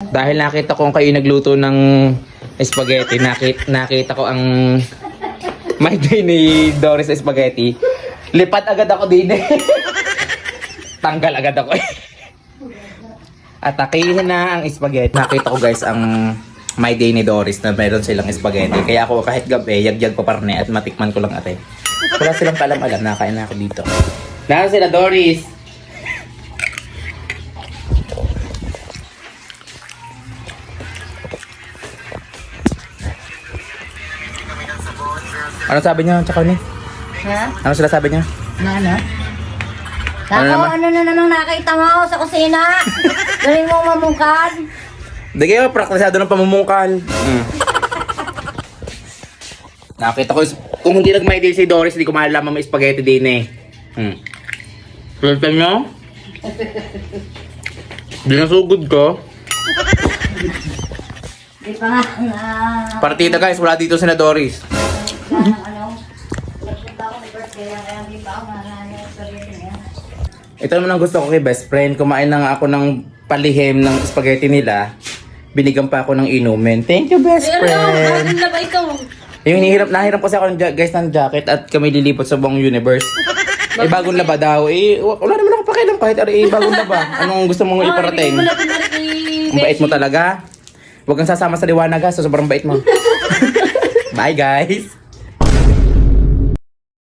Dahil nakita ko kayo nagluto ng spaghetti, nakita ko ang may day ni Doris na spaghetti. Lipat agad ako din eh. Tanggal agad ako eh. Atakihin na ang spaghetti. Nakita ko guys ang my day ni Doris na meron silang spaghetti. Kaya ako kahit gabi, yagyag pa parne at matikman ko lang ate. Wala silang kalam-alam, nakain na ako dito. Nasaan sila Doris? Ano sabi niya? Tsaka ni? Ha? Ano sila sabi niya? Ano? Ano Ako, naman? ano na namang nakita mo sa kusina? Galing mo mamungkad? Hindi kayo, praktisado ng pamumungkal. Nakita ko, kung hindi nag-my day si Doris, hindi ko malalaman may spaghetti din eh. Pilitan nyo? Hindi nasugod ko. Di pa nga na... Partida guys, wala dito si na Doris. ano? Nagpunta ako ng birthday kaya hindi pa ako marami yung spaghetti niya. Ito naman ang gusto ko kay best friend. Kumain na nga ako ng palihim ng spaghetti nila. Binigyan pa ako ng inumin. Thank you best friend. na ba ikaw? Yung nahiram kasi ako ng guys ng jacket at kami lilipot sa buong universe. Eh bagong laba daw. Eh wala naman ako pakialam kahit bagong laba. Anong gusto mong iparating? Ang bait mo talaga. Huwag kang sasama sa liwanag ha. So sobrang bait mo. Bye guys.